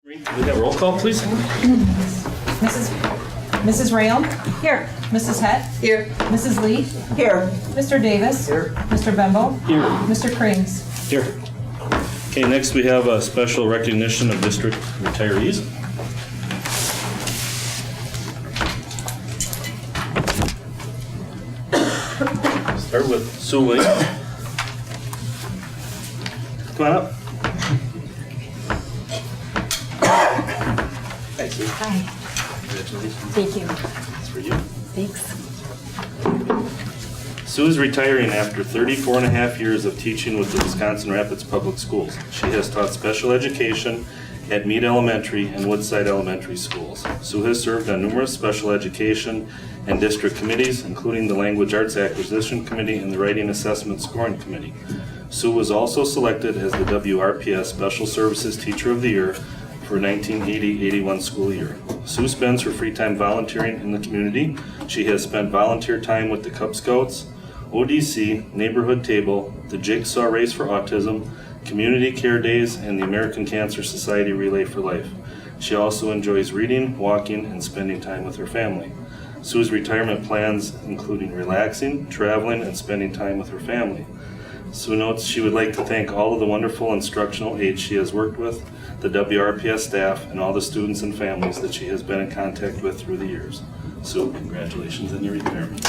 We have roll call, please. Mrs. Rail? Here. Mrs. Het? Here. Mrs. Lee? Here. Mr. Davis? Here. Mr. Bembo? Here. Mr. Krings? Here. Okay, next we have a special recognition of district retirees. Start with Sue Williams. Come on up. Hi, Sue. Hi, Congratulations. thank you. It's for you. Thanks. Sue is retiring after 34 and a half years of teaching with the Wisconsin Rapids Public Schools. She has taught special education at Meade Elementary and Woodside Elementary Schools. Sue has served on numerous special education and district committees, including the Language Arts Acquisition Committee and the Writing Assessment Scoring Committee. Sue was also selected as the WRPS Special Services Teacher of the Year for 1980-81 school year. Sue spends her free time volunteering in the community. She has spent volunteer time with the Cub Scouts, ODC, Neighborhood Table, the Jigsaw Race for Autism, Community Care Days, and the American Cancer Society Relay for Life. She also enjoys reading, walking, and spending time with her family. Sue's retirement plans including relaxing, traveling, and spending time with her family. Sue notes she would like to thank all of the wonderful instructional aides she has worked with, the WRPS staff, and all the students and families that she has been in contact with through the years. Sue, congratulations on your retirement.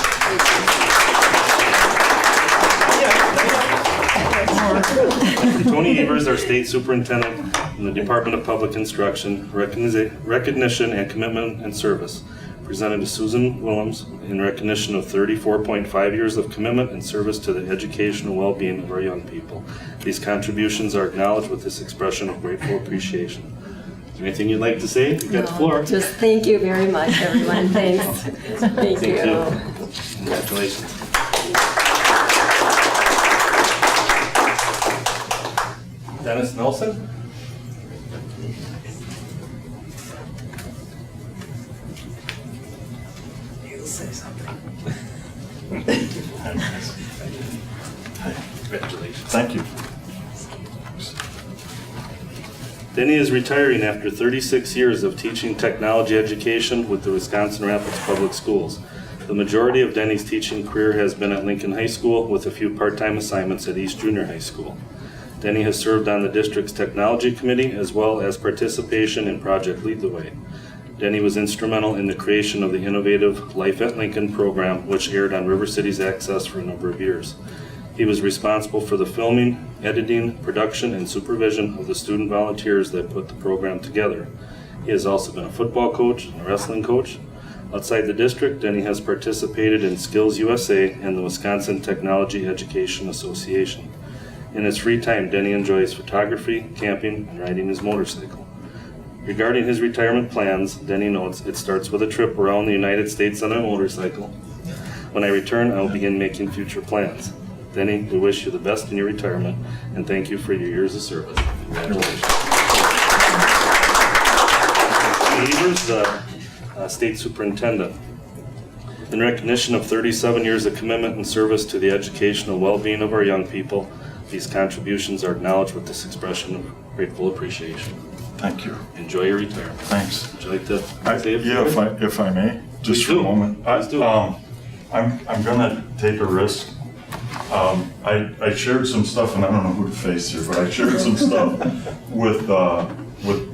Tony Evers, our state superintendent in the Department of Public Instruction, recognition and commitment and service, presented to Susan Willems in recognition of 34.5 years of commitment and service to the educational well-being of our young people. These contributions are acknowledged with this expression of grateful appreciation. Is there anything you'd like to say? You've got the floor. Just thank you very much, everyone. Thanks. Thank you. Congratulations. Dennis Nelson. He'll say something. Congratulations. Thank you. Denny is retiring after 36 years of teaching technology education with the Wisconsin Rapids Public Schools. The majority of Denny's teaching career has been at Lincoln High School with a few part-time assignments at East Junior High School. Denny has served on the district's technology committee as well as participation in Project Lead the Way. Denny was instrumental in the creation of the innovative Life at Lincoln program, which aired on River Cities Access for a number of years. He was responsible for the filming, editing, production, and supervision of the student volunteers that put the program together. He has also been a football coach and a wrestling coach. Outside the district, Denny has participated in Skills USA and the Wisconsin Technology Education Association. In his free time, Denny enjoys photography, camping, and riding his motorcycle. Regarding his retirement plans, Denny notes, it starts with a trip around the United States on a motorcycle. When I return, I will begin making future plans. Denny, we wish you the best in your retirement, and thank you for your years of service. Congratulations. Evers, the State Superintendent. In recognition of 37 years of commitment and service to the educational well-being of our young people, these contributions are acknowledged with this expression of grateful appreciation. Thank you. Enjoy your retirement. Thands. Would you like to say a few Yeah, words? if I may, just Please for do. a moment. Please do. I'm gonna take a risk. I shared some stuff, and I don't know who to face here, but I shared some stuff with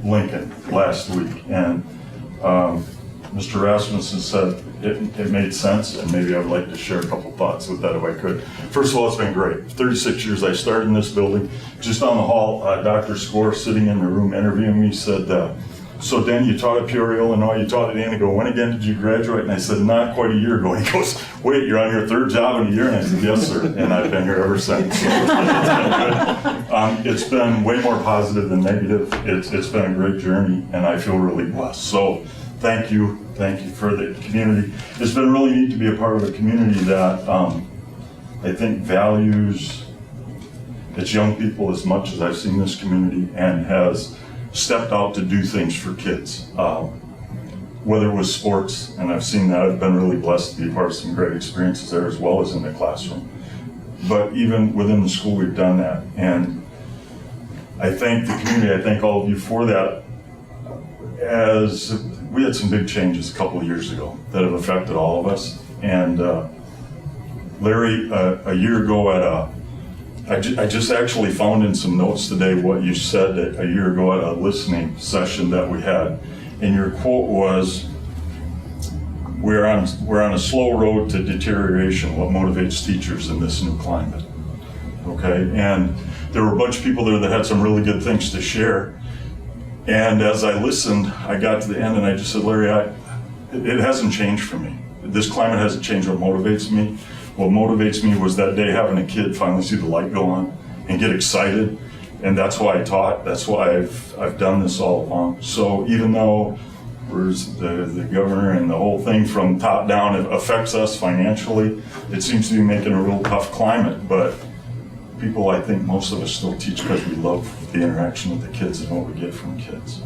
Lincoln last week, and Mr. Rasmussen said it made sense, and maybe I would like to share a couple thoughts with that if I could. First of all, it's been great. 36 years I started in this building. Just down the hall, Dr. Score, sitting in the room interviewing me, said, so Dan, you taught at Peoria, Illinois, you taught at Indigo. When again did you graduate? And I said, not quite a year ago. He goes, wait, you're on your third job in a year? And I said, yes, sir. And I've been here ever since. So it's been good. It's been way more positive than negative. It's been a great journey, and I feel really blessed. So thank you for the community. It's been really neat to be a part of a community that I think values its young people as much as I've seen this community, and has stepped out to do things for kids. Whether it was sports, and I've seen that, I've been really blessed to be a part of some great experiences there as well as in the classroom. But even within the school, we've done that. And I thank the community, I thank all of you for that. as we had some big changes a couple of years ago that have affected all of us. And Larry, a year ago I just actually found in some notes today what you said a year ago at a listening session that we had. And your quote was, we're on a slow road to deterioration. What motivates teachers in this new climate? Okay, and there were a bunch of people there that had some really good things to share. And as I listened, I got to the end and I just said, Larry, it hasn't changed for me. This climate hasn't changed what motivates me. What motivates me was that day having a kid finally see the light go on and get excited. And that's why I taught. That's why I've done this all along. So even though the governor and the whole thing from top down, it affects us financially, it seems to be making a real tough climate. But people, I think most of us still teach because we love the interaction with the kids and what we get from kids.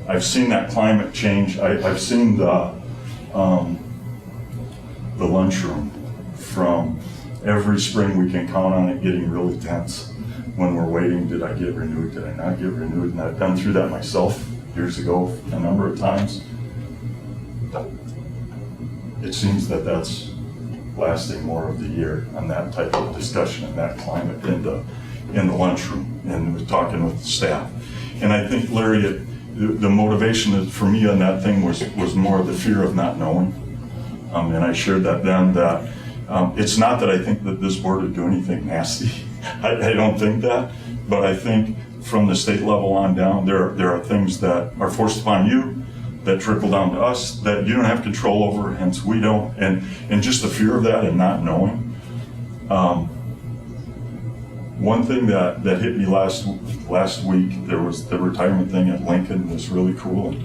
I've seen that climate change. I've seen the lunchroom from every spring we can count on it getting really tense when we're waiting. Did I get renewed? Did I not get renewed? And I've been through that myself years ago a number of times. It seems that that's lasting more of the year on that type of discussion and that climate in the lunchroom and talking with the staff. And I think, Larry, the motivation for me on that thing was more of the fear of not knowing. And I shared that then, that it's not that I think that this board would do anything nasty. I don't think that, but I think from the state level on down, there are things that are forced upon you that trickle down to us that you don't have control over, hence we don't. And just the fear of that and not knowing. One thing that hit me last week, there was the retirement thing at Lincoln was really cool.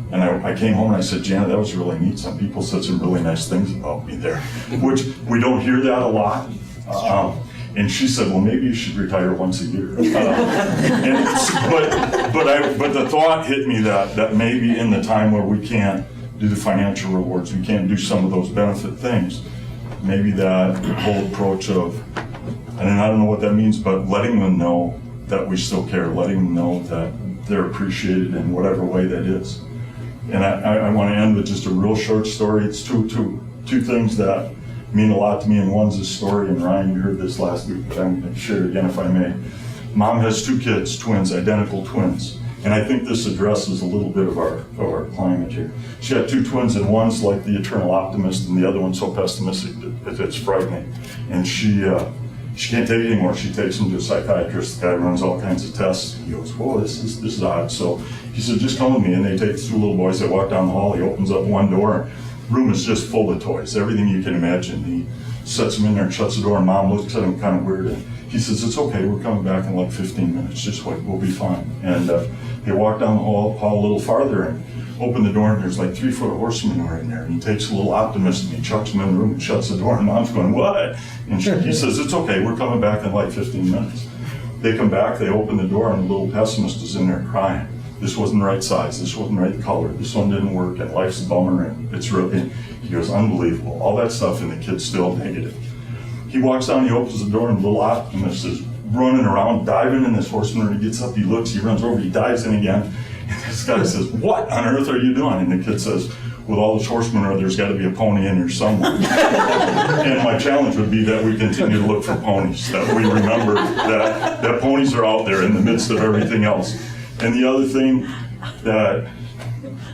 And I came home and I said, Janet, that was really neat. Some people said some really nice things about me there, which we don't hear that a lot. And she said, well, maybe you should retire once a year. But the thought hit me that maybe in the time where we can't do the financial rewards, we can't do some of those benefit things, maybe that whole approach of, and I don't know what that means, but letting them know that we still care, letting them know that they're appreciated in whatever way that is. And I want to end with just a real short story. It's two things that mean a lot to me, and one's a story, and Ryan, you heard this last week, but I'm going to share it again if I may. Mom has two kids, twins, identical twins, and I think this addresses a little bit of our climate here. She had two twins, and one's like the eternal optimist, and the other one's so pessimistic that it's frightening. And she can't take it anymore. She takes him to a psychiatrist. The guy runs all kinds of tests. He goes, whoa, this is odd. So he said, just come with me. And they take the two little boys. They walk down the hall. He opens up one door. Room is just full of toys, everything you can imagine. He sets them in there and shuts the door, and Mom looks at him kind of weird. And he says, it's okay, we're coming back in like 15 minutes. Just wait, we'll be fine. And they walk down the hall a little farther and open the door, and there's like 3 foot of horse manure in there. And he takes a little optimist and he chucks him in the room and shuts the door, and Mom's going, what? And he says, it's okay, we're coming back in like 15 minutes. They come back, they open the door, and the little pessimist is in there crying. This wasn't the right size, this wasn't the right color, this one didn't work, and life's a bummer, and it's really, he goes, unbelievable. All that stuff, and the kid's still negative. He walks down, he opens the door, and the little optimist is running around, diving in this horse manure. He gets up, he looks, he runs over, he dives in again, and this guy says, what on earth are you doing? And the kid says, with all this horse manure, there's got to be a pony in here somewhere. And my challenge would be that we continue to look for ponies, that we remember that ponies are out there in the midst of everything else. And the other thing that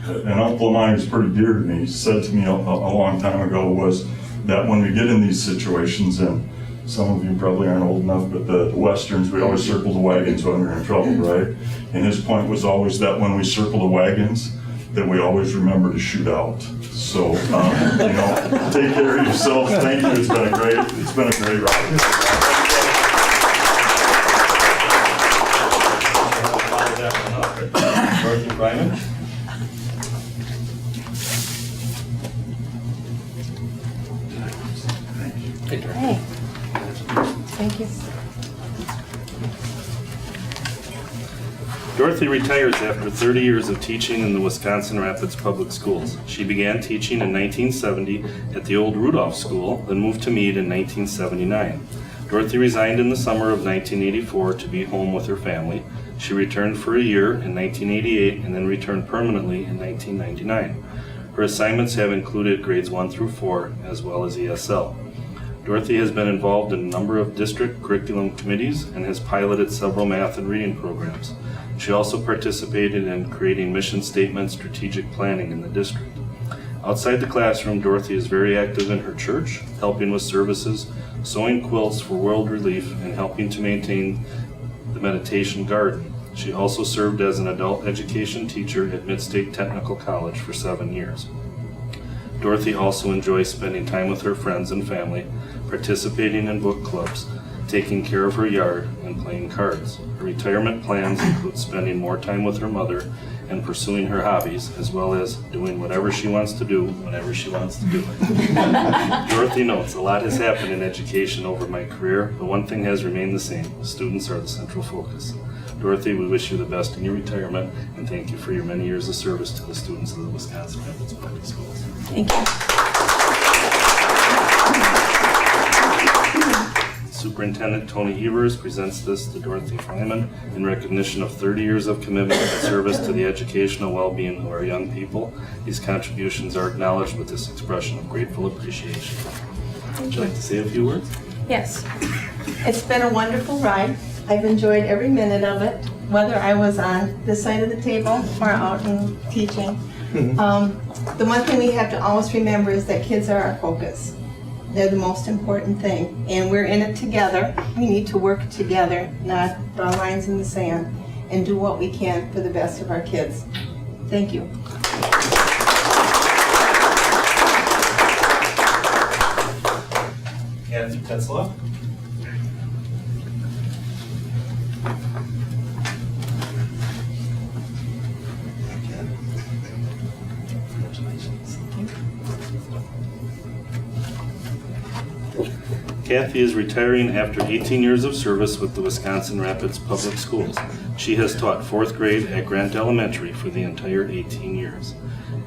an uncle of mine who's pretty dear to me said to me a long time ago was that when we get in these situations, and some of you probably aren't old enough, but the Westerns, we always circle the wagons when we're in trouble, right? And his point was always that when we circle the wagons, that we always remember to shoot out. So, take care of yourself. Thank you. It's been a great ride. Dorothy Bryman. Hey, thank you. Dorothy retires after 30 years of teaching in the Wisconsin Rapids Public Schools. She began teaching in 1970 at the old Rudolph School, then moved to Meade in 1979. Dorothy resigned in the summer of 1984 to be home with her family. She returned for a year in 1988 and then returned permanently in 1999. Her assignments have included grades 1 through 4 as well as ESL. Dorothy has been involved in a number of district curriculum committees and has piloted several math and reading programs. She also participated in creating mission statement strategic planning in the district. Outside the classroom, Dorothy is very active in her church, helping with services, sewing quilts for World Relief, and helping to maintain the meditation garden. She also served as an adult education teacher at Midstate Technical College for 7 years. Dorothy also enjoys spending time with her friends and family, participating in book clubs, taking care of her yard, and playing cards. Her retirement plans include spending more time with her mother and pursuing her hobbies, as well as doing whatever she wants to do whenever she wants to do it. Dorothy notes, a lot has happened in education over my career, but one thing has remained the same. Students are the central focus. Dorothy, we wish you the best in your retirement, and thank you for your many years of service to the students of the Wisconsin Rapids Public Schools. Thank you. Superintendent Tony Evers presents this to Dorothy Fryman in recognition of 30 years of commitment and service to the educational well-being of our young people. These contributions are acknowledged with this expression of grateful appreciation. Would you like to say a few words? Yes. It's been a wonderful ride. I've enjoyed every minute of it, whether I was on this side of the table or out in teaching. The one thing we have to always remember is that kids are our focus. They're the most important thing, and we're in it together. We need to work together, not draw lines in the sand, and do what we can for the best of our kids. Thank you. Kathy Tetzlaff. Kathy is retiring after 18 years of service with the Wisconsin Rapids Public Schools. She has taught 4th grade at Grant Elementary for the entire 18 years.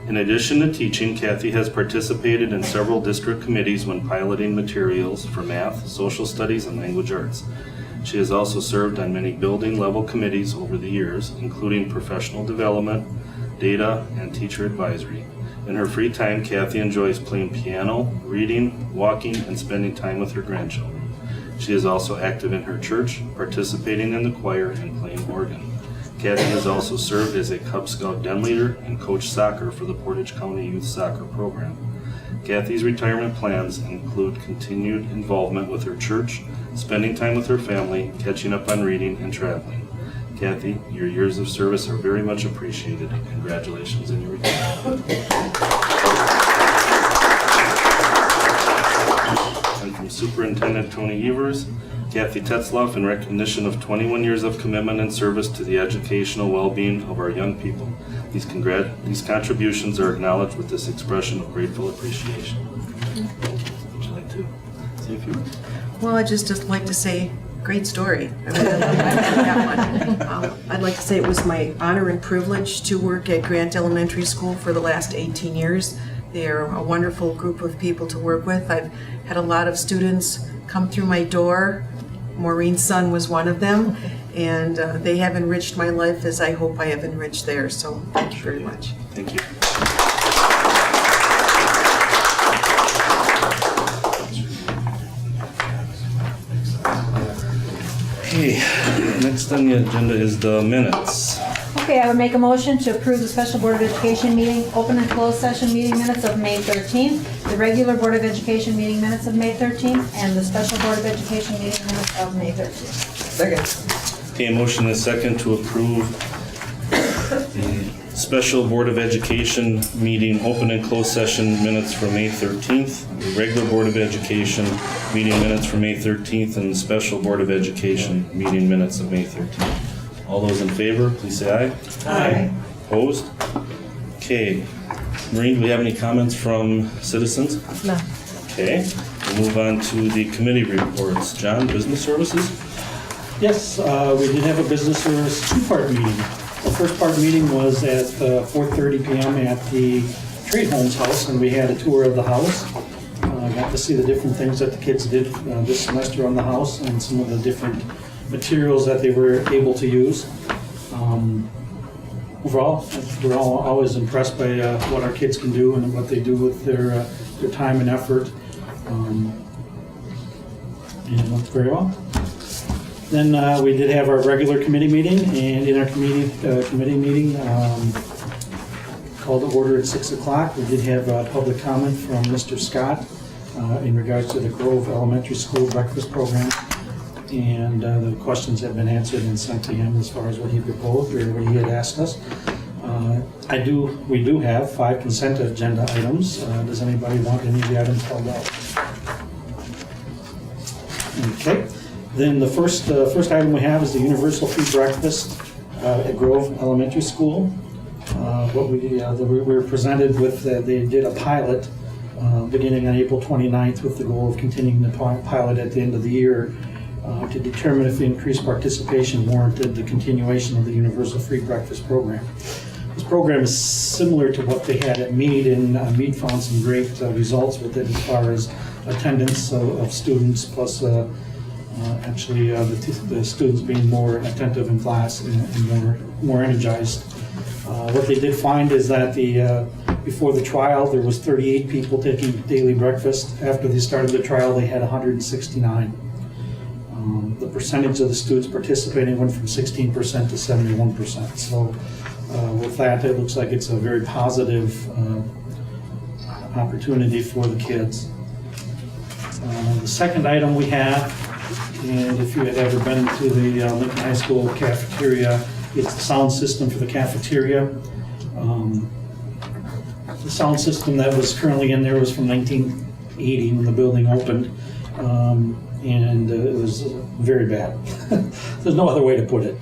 In addition to teaching, Kathy has participated in several district committees when piloting materials for math, social studies, and language arts. She has also served on many building level committees over the years, including professional development, data, and teacher advisory. In her free time, Kathy enjoys playing piano, reading, walking, and spending time with her grandchildren. She is also active in her church, participating in the choir and playing organ. Kathy has also served as a Cub Scout den leader and coached soccer for the Portage County Youth Soccer Program. Kathy's retirement plans include continued involvement with her church, spending time with her family, catching up on reading, and traveling. Kathy, your years of service are very much appreciated. Congratulations in your retirement. And from Superintendent Tony Evers, Kathy Tetzlaff, in recognition of 21 years of commitment and service to the educational well-being of our young people. These contributions are acknowledged with this expression of grateful appreciation. Would you like to say a few words? Well, I'd just like to say, great story. I really love that one. I'd like to say it was my honor and privilege to work at Grant Elementary School for the last 18 years. They're a wonderful group of people to work with. I've had a lot of students come through my door. Maureen's son was one of them, and they have enriched my life as I hope I have enriched theirs. So thank you very much. Thank you. Okay, next on the agenda is the minutes. Okay, I would make a motion to approve the Special Board of Education meeting, open and closed session meeting minutes of May 13th, the regular Board of Education meeting minutes of May 13th, and the Special Board of Education meeting minutes of May 13th. Second. Okay, a motion and a second to approve the Special Board of Education meeting, open and closed session minutes for May 13th, the regular Board of Education meeting minutes for May 13th, and the Special Board of Education meeting minutes of May 13th. All those in favor, please say aye. Aye. Opposed? Okay. Maureen, do we have any comments from citizens? No. Okay. We'll move on to the committee reports. John, Business Services? Yes, we did have a business service two-part meeting. The first part meeting was at 4:30 p.m. at the Trade Homes House, and we had a tour of the house. I got to see the different things that the kids did this semester on the house and some of the different materials that they were able to use. Overall, we're all always impressed by what our kids can do and what they do with their time and effort. And it went very well. Then we did have our regular committee meeting, and in our committee meeting, called to order at 6 o'clock. We did have public comment from Mr. Scott in regards to the Grove Elementary School breakfast program. And the questions have been answered and sent to him as far as what he proposed or what he had asked us. We do have 5 consent agenda items. Does anybody want any of the items called out? Okay. Then the first item we have is the universal free breakfast at Grove Elementary School. We were presented with, they did a pilot beginning on April 29th with the goal of continuing the pilot at the end of the year to determine if the increased participation warranted the continuation of the universal free breakfast program. This program is similar to what they had at Meade, and Meade found some great results with it as far as attendance of students, plus the students being more attentive in class and more energized. What they did find is that before the trial, there was 38 people taking daily breakfast. After they started the trial, they had 169. The percentage of the students participating went from 16% to 71%. So with that, it looks like it's a very positive opportunity for the kids. The second item we have, and if you had ever been to the Lincoln High School cafeteria, it's the sound system for the cafeteria. The sound system that was currently in there was from 1980 when the building opened, and it was very bad. There's no other way to put it.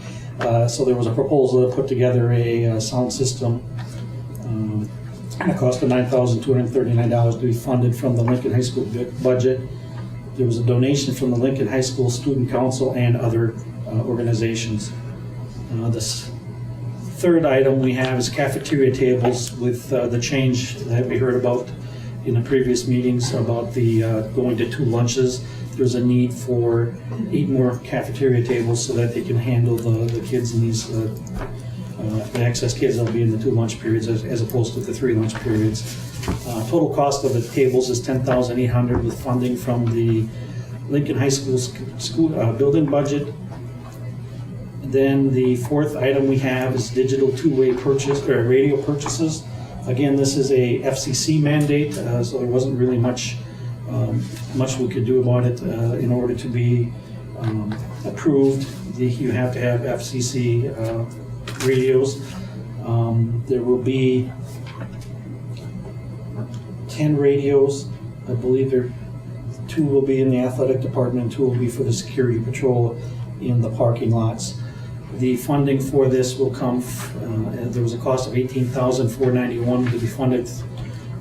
So there was a proposal to put together a sound system, and it cost $9,239 to be funded from the Lincoln High School budget. There was a donation from the Lincoln High School Student Council and other organizations. This third item we have is cafeteria tables with the change that we heard about in the previous meetings about the going to 2 lunches. There's a need for 8 more cafeteria tables so that they can handle the kids in these, the excess kids that will be in the 2 lunch periods as opposed to the 3 lunch periods. Total cost of the tables is $10,800 with funding from the Lincoln High School building budget. Then the fourth item we have is digital two-way purchase or radio purchases. Again, this is a FCC mandate, so there wasn't really much we could do about it. In order to be approved, you have to have FCC radios. There will be 10 radios. I believe 2 will be in the athletic department, 2 will be for the security patrol in the parking lots. The funding for this will come, there was a cost of $18,491 to be funded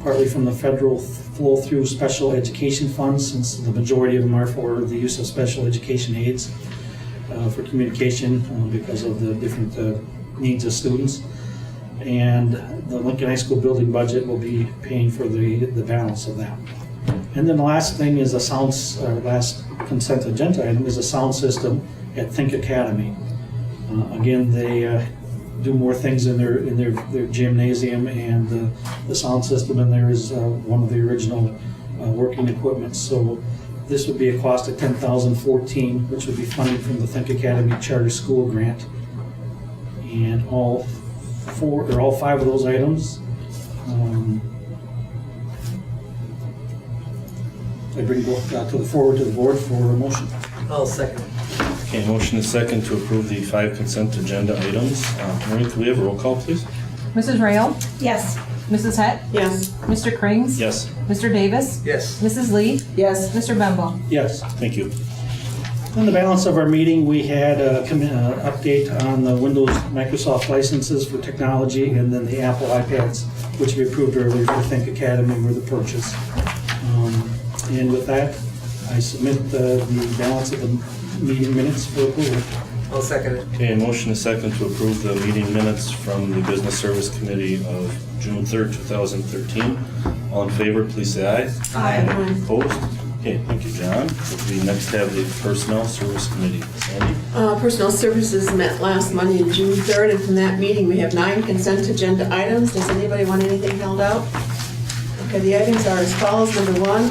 partly from the federal flow-through special education funds, since the majority of them are for the use of special education aids for communication because of the different needs of students. And the Lincoln High School building budget will be paying for the balance of that. And then the last thing is last consent agenda item is a sound system at Think Academy. Again, they do more things in their gymnasium, and the sound system in there is one of the original working equipment. So this would be a cost of $10,014, which would be funded from the Think Academy Charter School Grant. And all 5 of those items, I bring forward to the board for a motion. I'll second. Okay, motion is second to approve the 5 consent agenda items. Maureen, could we have a roll call, please? Mrs. Rayo? Yes. Mrs. Hett? Yes. Mr. Krings? Yes. Mr. Davis? Yes. Mrs. Lee? Yes. Mr. Bembo? Yes. Thank you. In the balance of our meeting, we had an update on the Windows Microsoft licenses for technology, and then the Apple iPads, which we approved earlier for Think Academy were the purchase. And with that, I submit the balance of the meeting minutes for approval. I'll second it. Okay, motion is second to approve the meeting minutes from the Business Service Committee of June 3rd, 2013. All in favor, please say aye. Aye. Opposed? Okay, thank you, John. We next have the Personnel Service Committee. Sandy? Personnel Services met last Monday, June 3rd, and from that meeting, we have 9 consent agenda items. Does anybody want anything held out? Okay, the items are as follows. Number 1,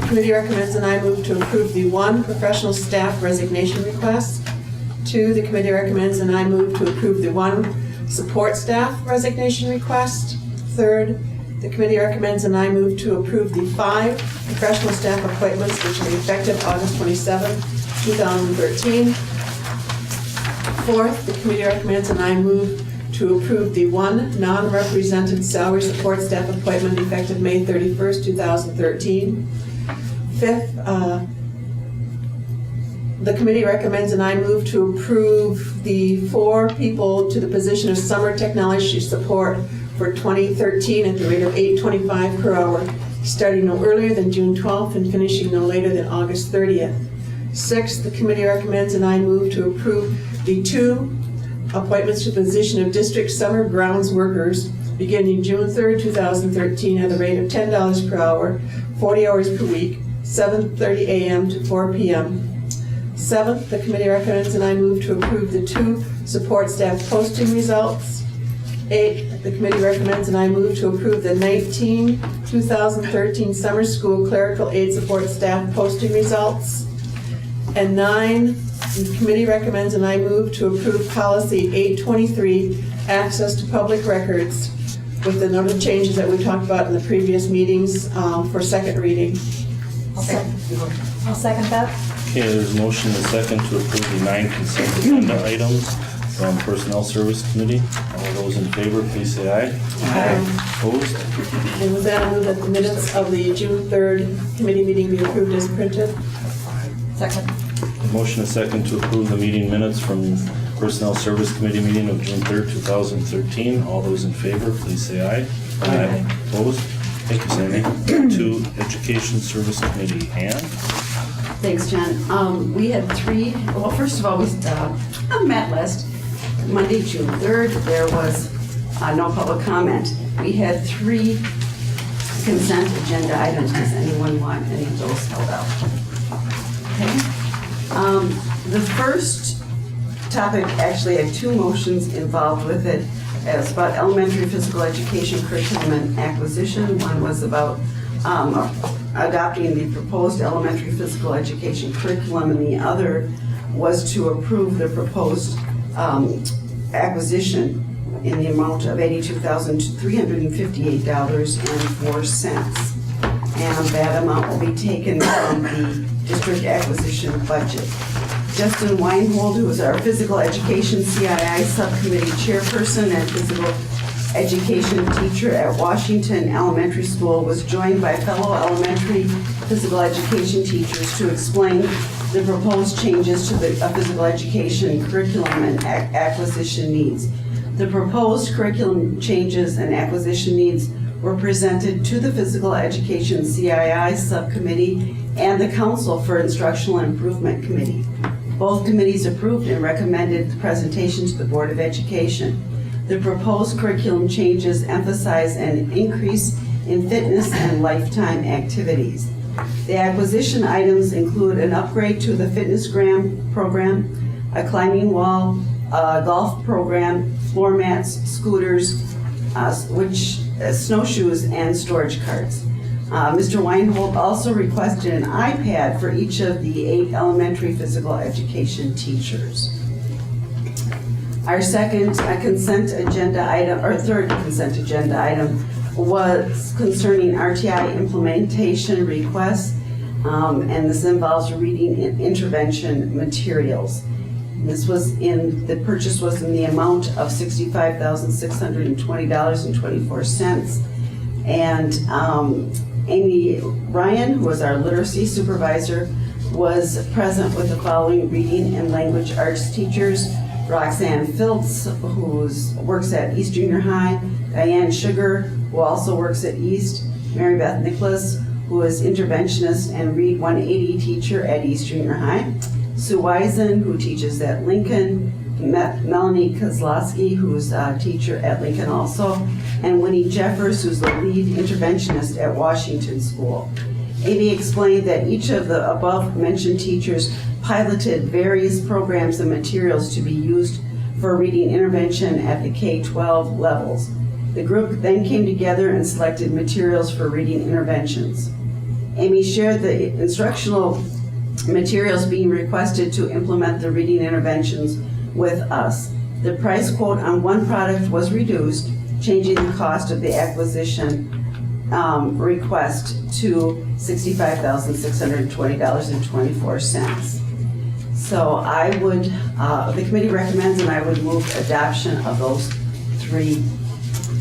the committee recommends and I move to approve the 1 professional staff resignation request. 2, the committee recommends and I move to approve the 1 support staff resignation request. 3rd, the committee recommends and I move to approve the 5 professional staff appointments which are effective August 27, 2013. 4th, the committee recommends and I move to approve the 1 non-represented salary support staff appointment effective May 31st, 2013. 5th, the committee recommends and I move to approve the 4 people to the position of summer technology support for 2013 at the rate of $8.25 per hour, starting no earlier than June 12th and finishing no later than August 30th. 6th, the committee recommends and I move to approve the 2 appointments to the position of district summer grounds workers beginning June 3rd, 2013 at the rate of $10 per hour, 40 hours per week, 7:30 a.m. to 4 p.m. 7th, the committee recommends and I move to approve the 2 support staff posting results. 8th, the committee recommends and I move to approve the 2013 summer school clerical aid support staff posting results. And 9, the committee recommends and I move to approve policy 823, access to public records, with the noted changes that we talked about in the previous meetings for second reading. I'll second that. Okay, there's a motion and a second to approve the 9 consent agenda items from Personnel Service Committee. All those in favor, please say aye. Aye. Opposed? And with that, I move that the minutes of the June 3rd committee meeting be approved as printed. Second. A motion and a second to approve the meeting minutes from Personnel Service Committee meeting of June 3rd, 2013. All those in favor, please say aye. Aye. Opposed? Thank you, Sandy. To Education Service Committee. Ann? Thanks, John. We had 3, well, first of all, we met last Monday, June 3rd. There was no public comment. We had 3 consent agenda items. Does anyone want any of those held out? Okay. The first topic, actually, I have 2 motions involved with it. It's about elementary physical education curriculum and acquisition. One was about adopting the proposed elementary physical education curriculum, and the other was to approve the proposed acquisition in the amount of $82,358.04. And that amount will be taken from the district acquisition budget. Justin Weinhold, who is our physical education CII subcommittee chairperson and physical education teacher at Washington Elementary School, was joined by fellow elementary physical education teachers to explain the proposed changes to the physical education curriculum and acquisition needs. The proposed curriculum changes and acquisition needs were presented to the Physical Education CII Subcommittee and the Council for Instructional Improvement Committee. Both committees approved and recommended the presentation to the Board of Education. The proposed curriculum changes emphasize an increase in fitness and lifetime activities. The acquisition items include an upgrade to the fitness program, a climbing wall, a golf program, floor mats, scooters, snowshoes, and storage carts. Mr. Weinhold also requested an iPad for each of the 8 elementary physical education teachers. Our second consent agenda item, or third consent agenda item, was concerning RTI implementation requests, and this involves reading intervention materials. This was the purchase was in the amount of $65,620.24. And Amy Ryan, who was our literacy supervisor, was present with the following reading and language arts teachers: Roxanne Filtz, who works at East Junior High; Diane Sugar, who also works at East; Mary Beth Nicholas, who is interventionist and Read 180 teacher at East Junior High; Sue Wisen, who teaches at Lincoln, Melanie Kozlowski, who's a teacher at Lincoln also, and Winnie Jeffers, who's the lead interventionist at Washington School. Amy explained that each of the above-mentioned teachers piloted various programs and materials to be used for reading intervention at the K-12 levels. The group then came together and selected materials for reading interventions. Amy shared the instructional materials being requested to implement the reading interventions with us. The price quote on one product was reduced, changing the cost of the acquisition request to $65,620.24. So I would, the committee recommends, and I would move adoption of those 3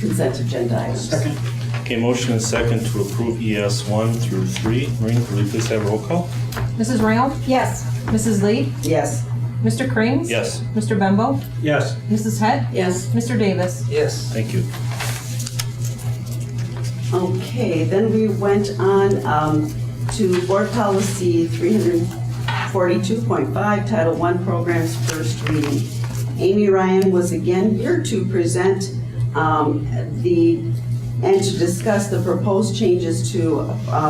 consent agenda items. Second. Okay, motion and second to approve ES 1 through 3. Maureen, will you please have a roll call? Mrs. Rayle? Yes. Mrs. Lee? Yes. Mr. Krings? Yes. Mr. Bembo? Yes. Mrs. Head? Yes. Mr. Davis? Yes. Thank you. Okay, then we went on to Board Policy 342.5, Title I Programs, first reading. Amy Ryan was again here to present and to discuss the proposed changes to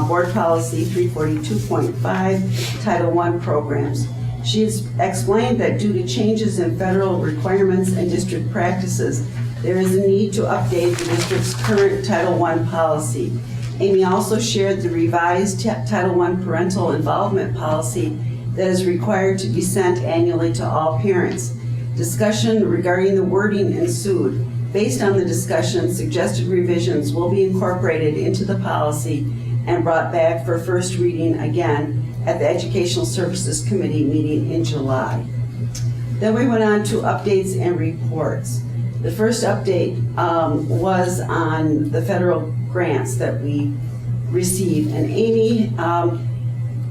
Board Policy 342.5, Title I Programs. She has explained that due to changes in federal requirements and district practices, there is a need to update the district's current Title I policy. Amy also shared the revised Title I parental involvement policy that is required to be sent annually to all parents. Discussion regarding the wording ensued. Based on the discussion, suggested revisions will be incorporated into the policy and brought back for first reading again at the Educational Services Committee meeting in July. Then we went on to updates and reports. The first update was on the federal grants that we received, and Amy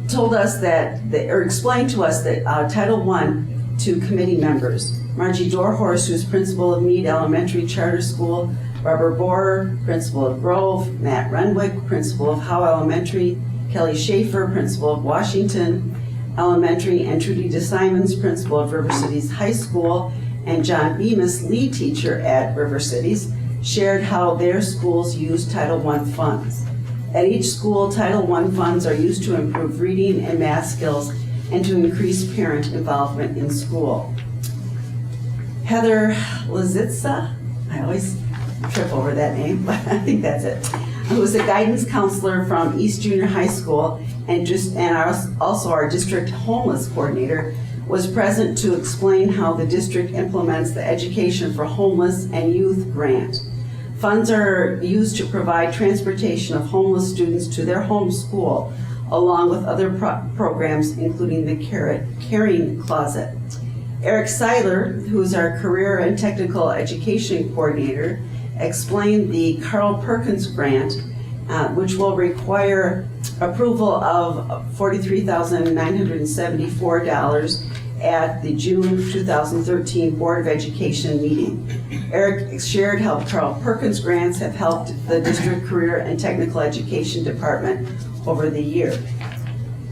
told us that, or explained to us that Title I to committee members. Margie Dorhorst, who's principal of Meade Elementary Charter School, Barbara Borer, principal of Grove, Matt Renwick, principal of Howe Elementary, Kelly Schaefer, principal of Washington Elementary, and Trudy DeSimons, principal of River Cities High School, and John Bemis, lead teacher at River Cities, shared how their schools use Title I funds. At each school, Title I funds are used to improve reading and math skills and to increase parent involvement in school. Heather Lazitsa, I always trip over that name, but I think that's it, who is a guidance counselor from East Junior High School and also our district homeless coordinator, was present to explain how the district implements the Education for Homeless and Youth grant. Funds are used to provide transportation of homeless students to their home school, along with other programs, including the Caring Closet. Eric Seiler, who is our Career and Technical Education Coordinator, explained the Carl Perkins Grant, which will require approval of $43,974 at the June 2013 Board of Education meeting. Eric shared how Carl Perkins grants have helped the district Career and Technical Education Department over the year.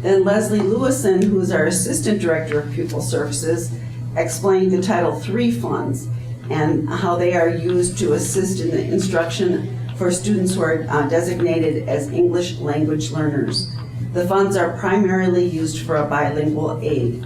Then Leslie Lewison, who is our Assistant Director of Pupil Services, explained the Title III funds and how they are used to assist in the instruction for students who are designated as English language learners. The funds are primarily used for a bilingual aid.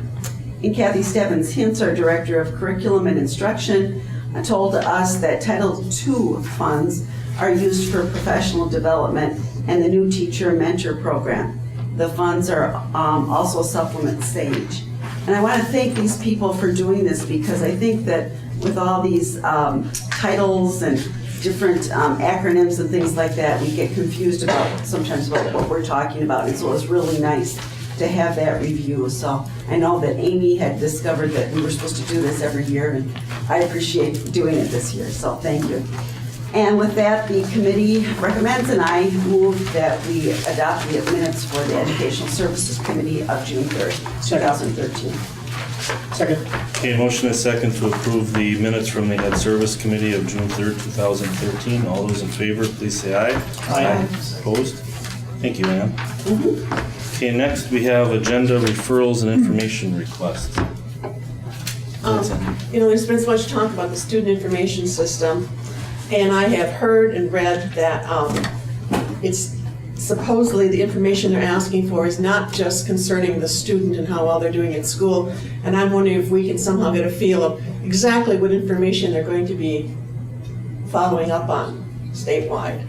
And Kathy Stebbins-Hintz, our Director of Curriculum and Instruction, told us that Title II funds are used for professional development and the new Teacher Mentor Program. The funds are also supplement SAGE. And I want to thank these people for doing this, because I think that with all these titles and different acronyms and things like that, we get confused sometimes about what we're talking about. And so it's really nice to have that review. So I know that Amy had discovered that we were supposed to do this every year, and I appreciate doing it this year, so thank you. And with that, the committee recommends, and I move that we adopt the minutes for the Educational Services Committee of June 3rd, 2013. Second. Okay, motion is second to approve the minutes from the Ed Service Committee of June 3rd, 2013. All those in favor, please say aye. Aye. Opposed? Thank you, Ann. Okay, next we have agenda referrals and information requests. There's been so much talk about the student information system, and I have heard and read that it's supposedly the information they're asking for is not just concerning the student and how well they're doing at school, and I'm wondering if we can somehow get a feel of exactly what information they're going to be following up on statewide,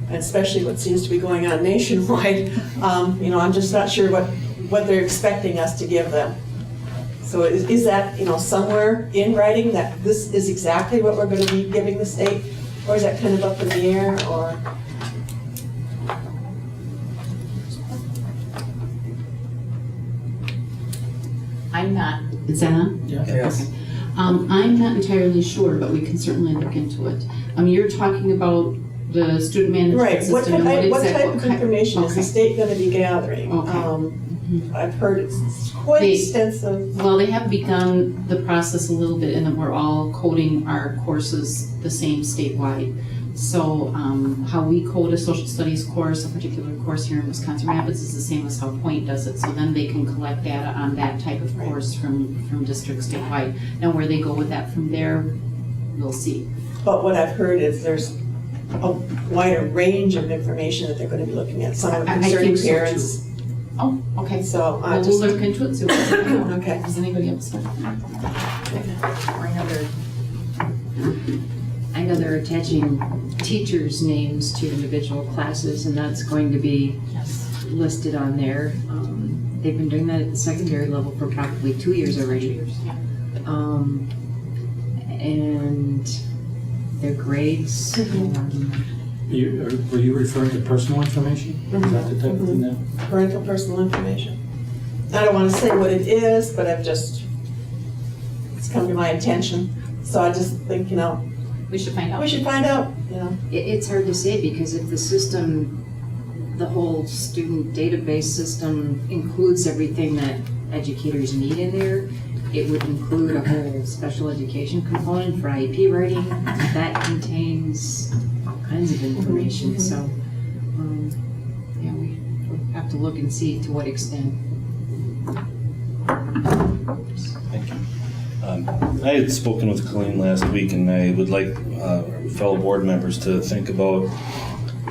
and especially what seems to be going on nationwide. I'm just not sure what they're expecting us to give them. So is that, somewhere in writing that this is exactly what we're going to be giving the state? Or is that kind of up in the air, or? I'm not, is that on? Yeah. Okay. I'm not entirely sure, but we can certainly look into it. You're talking about the student management Right, system. what type of information is the okay. state going to be gathering? Okay. I've heard it's quite extensive. Well, they have begun the process a little bit in that we're all coding our courses the same statewide. So how we code a social studies course, a particular course here in Wisconsin Rapids, is the same as how Point does it. So then they can collect data on that type of course from districts statewide. Now where they go with that from there, we'll see. But what I've heard is there's a wider range of information that they're going to be looking at. Some are I concerning think so, parents. Oh, okay. So Well, we'll look into it, see what we can do. Okay. Does anybody else? I know they're attaching teachers' names to individual classes, and that's going to be listed on there. They've been doing that at the secondary level for probably 2 years already. And their grades. Were you referring to personal information? Is that the type of thing that? Parental personal information. I don't want to say what it is, but it's come to my attention. So I just think, We should find out. we should find out, It's hard to say because if the system, the whole student database system includes everything that educators need in there, it would include a whole special education component for IEP writing that contains all kinds of information. So, we have to look and see to what extent. Thank you. I had spoken with Colleen last week, and I would like fellow board members to think about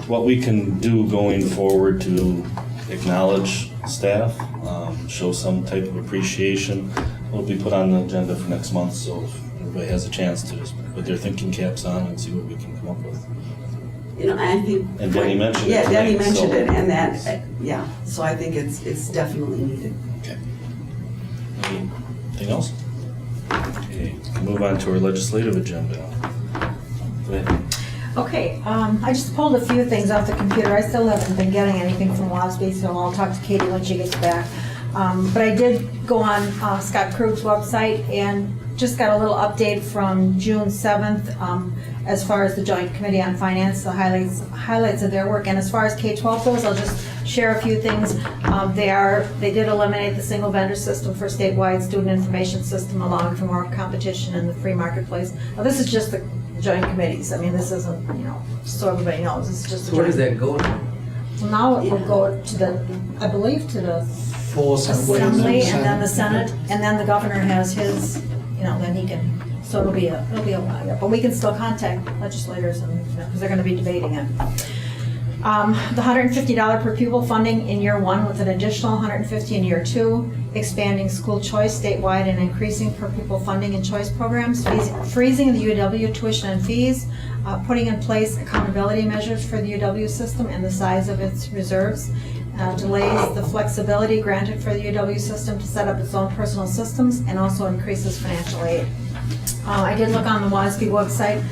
what we can do going forward to acknowledge staff, show some type of appreciation. It'll be put on the agenda for next month, so if everybody has a chance to just put their thinking caps on and see what we can come up with. I think. And Denny mentioned it Yeah, Denny tonight, mentioned so- it, and that, so I think it's definitely needed. Okay. Anything else? Okay, move on to our legislative agenda. Go ahead. Okay, I just pulled a few things off the computer. I still haven't been getting anything from WASB, so I'll talk to Katie when she gets back. But I did go on Scott Krug's website and just got a little update from June 7th as far as the Joint Committee on Finance, the highlights of their work. And as far as K-12 goes, I'll just share a few things. They did eliminate the single vendor system for statewide student information system, allowing for more competition in the free marketplace. Now, this is just the joint committees. I mean, this isn't, so everybody knows, this is just the So where joint. does that go? So now it will go to the, I believe, to the Full assembly. Assembly, and then the Senate, and then the governor has his, then he can, so it'll be a while, yeah. But we can still contact legislators and, because they're gonna be debating it. The $150 per pupil funding in year one with an additional $150 in year two, expanding school choice statewide and increasing per pupil funding in choice programs, freezing the UW tuition and fees, putting in place accountability measures for the UW system and the size of its reserves, delays the flexibility granted for the UW system to set up its own personal systems, and also increases financial aid. I did look on the WASB website,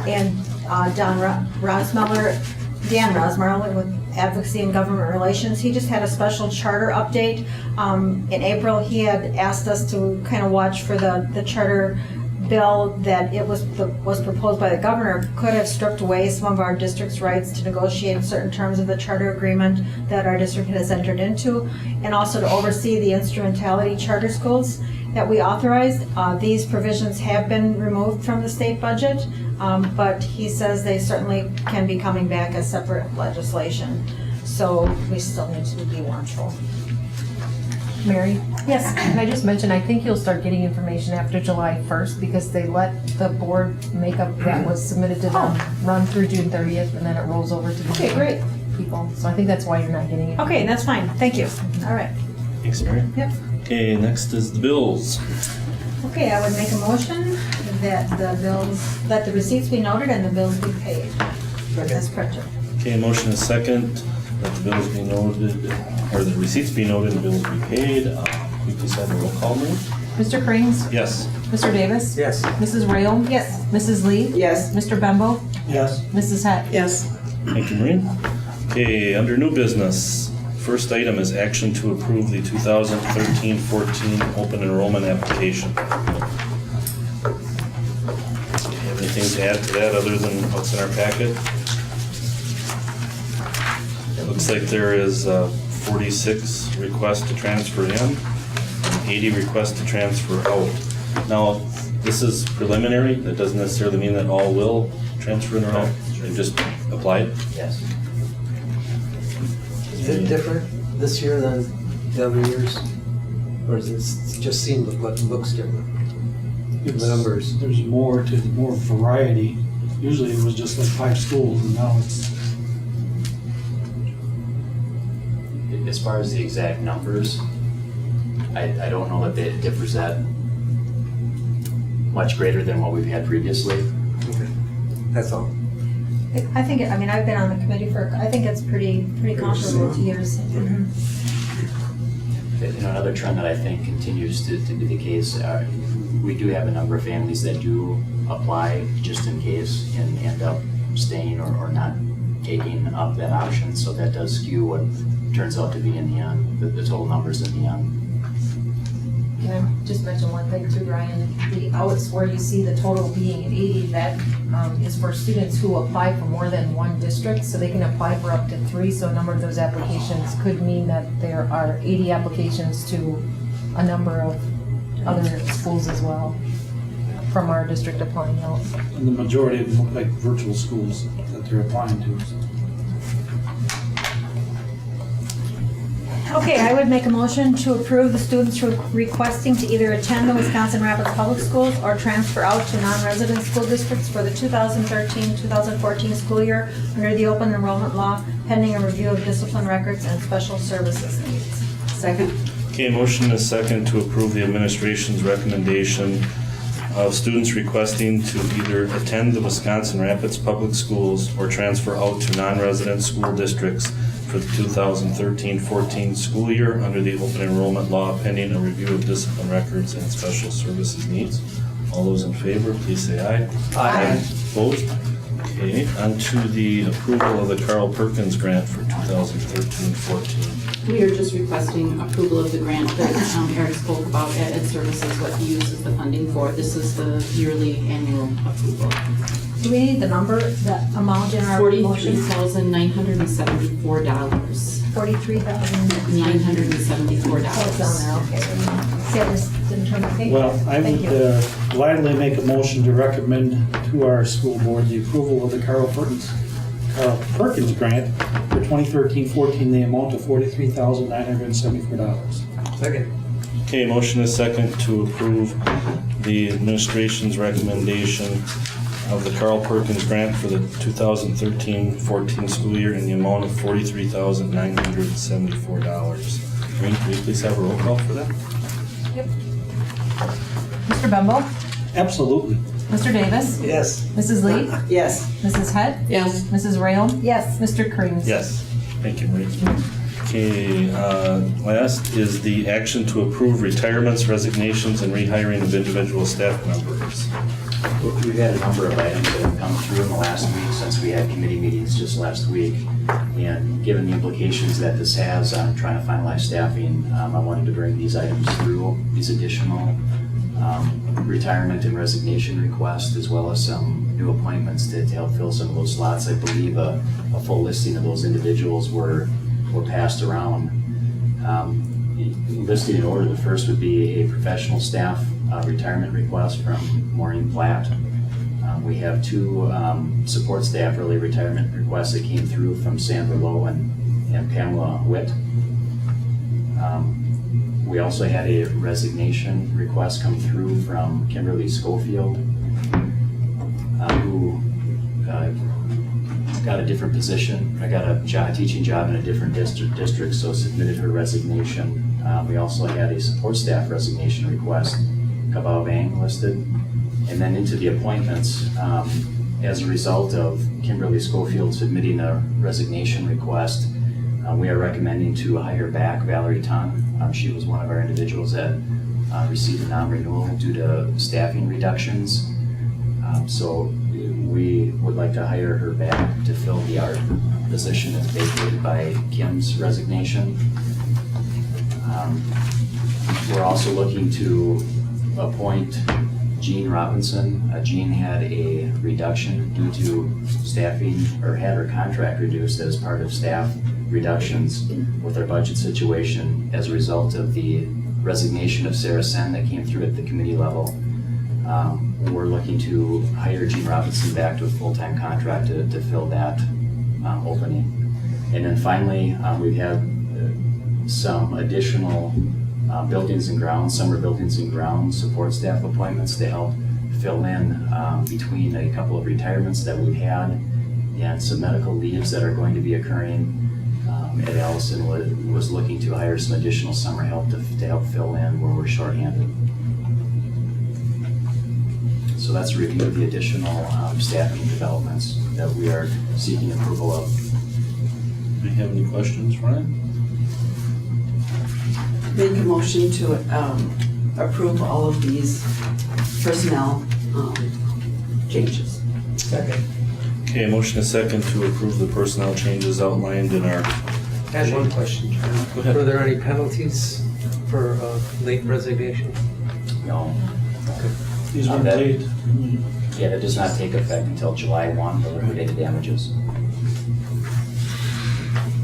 and Dan Rosmiller with Advocacy and Government Relations, he just had a special charter update. In April, he had asked us to kind of watch for the charter bill that was proposed by the governor could have stripped away some of our district's rights to negotiate certain terms of the charter agreement that our district has entered into, and also to oversee the instrumentality charter schools that we authorized. These provisions have been removed from the state budget, but he says they certainly can be coming back as separate legislation. So we still need to be watchful. Mary, Yes. can I just mention, I think you'll start getting information after July 1st because they let the board makeup that was submitted to them run through June 30th and then it rolls over to the Okay, great. people. So I think that's why you're not getting it. Okay, that's fine. Thank you. All right. Thanks, Mary. Yep. Okay, next is the bills. Okay, I would make a motion that the receipts be noted and the bills be paid. As printed. Okay, motion is second, that the bills be noted, or the receipts be noted and bills be paid. Will you please have a roll call, Marie? Mr. Krings? Yes. Mr. Davis? Yes. Mrs. Rayo? Yes. Mrs. Lee? Yes. Mr. Bembo? Yes. Mrs. Heck? Yes. Thank you, Marie. Okay, under new business, first item is action to approve the 2013-14 open enrollment application. Do you have anything to add to that other than what's in our packet? It looks like there is 46 requests to transfer in and 80 requests to transfer out. Now, this is preliminary. That doesn't necessarily mean that all will transfer in or out. They just applied. Yes. Is it different this year than the other years? Or does it just seem what looks different? The numbers. There's more variety. Usually it was just like 5 schools and now it's, As far as the exact numbers, I don't know that it differs that much greater than what we've had previously. Okay. That's all. I think, I've been on the committee I think it's pretty comparable to years. Another trend that I think continues to be the case, we do have a number of families that do apply just in case and end up staying or not taking up that option. So that does skew what turns out to be in the end, the total numbers in the end. Can I just mention one thing too, Ryan? The outs where you see the total being at 80, that is for students who apply for more than one district, so they can apply for up to 3. So a number of those applications could mean that there are 80 applications to a number of other schools as well from our district applying out. and the majority of them look like virtual schools that they're applying to. Okay, I would make a motion to approve the students requesting to either attend the Wisconsin Rapids Public Schools or transfer out to non-resident school districts for the 2013-2014 school year under the open enrollment law, pending a review of discipline records and special services needs. Second. Okay, motion is second to approve the administration's recommendation of students requesting to either attend the Wisconsin Rapids Public Schools or transfer out to non-resident school districts for the 2013-14 school year under the open enrollment law, pending a review of discipline records and special services needs. All those in favor, please say aye. Aye. Opposed? Okay, on to the approval of the Carl Perkins grant for 2013-14. We are just requesting approval of the grant that Eric spoke about at Ed Services, what he uses the funding for. This is the yearly annual approval. Do we need the amount in our motion? $43,974. 43,000. $974. Oh, it's on there, okay. See, I just didn't turn the page. Well, I Thank would you. gladly make a motion to recommend to our school board the approval of the Carl Perkins grant for 2013-14, the amount of $43,974. Second. Okay, motion is second to approve the administration's recommendation of the Carl Perkins grant for the 2013-14 school year in the amount of $43,974. Maureen, can you please have a roll call for that? Mr. Bembo? Absolutely. Mr. Davis? Yes. Mrs. Lee? Yes. Mrs. Head? Yes. Mrs. Rayo? Yes. Mr. Krings? Yes. Thank you, Marie. Okay, last is the action to approve retirements, resignations, and rehiring of individual staff members. We've had a number of items that have come through in the last week since we had committee meetings just last week. And given the implications that this has on trying to finalize staffing, I wanted to bring these items through, these additional retirement and resignation requests, as well as some new appointments to help fill some of those slots. I believe a full listing of those individuals were passed around. Listed in order, the first would be a professional staff retirement request from Maureen Platt. We have 2 support staff early retirement requests that came through from Sandra Lowe and Pamela Witt. We also had a resignation request come through from Kimberly Schofield, who got a different position. I got a teaching job in a different district, so submitted her resignation. We also had a support staff resignation request, Kabao Bang listed. And then into the appointments, as a result of Kimberly Schofield submitting a resignation request, we are recommending to hire back Valerie Tun. She was one of our individuals that received a non-renewal due to staffing reductions. So we would like to hire her back to fill the art position that's vacated by Kim's resignation. We're also looking to appoint Jean Robinson. Jean had a reduction due to staffing, or had her contract reduced as part of staff reductions with our budget situation as a result of the resignation of Sarah Sen that came through at the committee level. We're looking to hire Jean Robinson back to a full-time contract to fill that opening. And then finally, we've had some additional buildings and grounds, summer buildings and grounds support staff appointments to help fill in between a couple of retirements that we've had and some medical leaves that are going to be occurring. Ed Allison was looking to hire some additional summer help to help fill in where we're shorthanded. So that's a review of the additional staffing developments that we are seeking approval of. Do you have any questions, Ryan? Make a motion to approve all of these personnel changes. Second. Okay, motion is second to approve the personnel changes outlined in our. I have one question, John. Go ahead. Were there any penalties for late resignation? No. These were That- paid. Yeah, that does not take effect until July 1 for liquidated damages.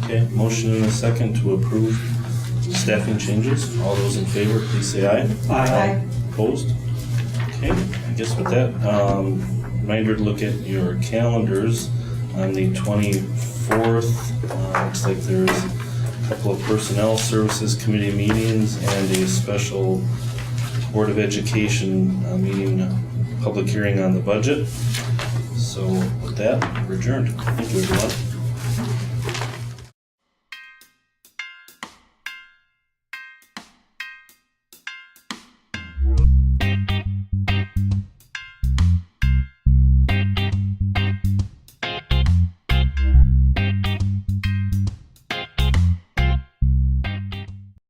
Okay, motion and a second to approve staffing changes. All those in favor, please say aye. Aye. Opposed? Okay, I guess with that, reminder to look at your calendars on the 24th. Looks like there's a couple of Personnel Services Committee meetings and a special Board of Education meeting, public hearing on the budget. So with that, we're adjourned. Thank you, everyone.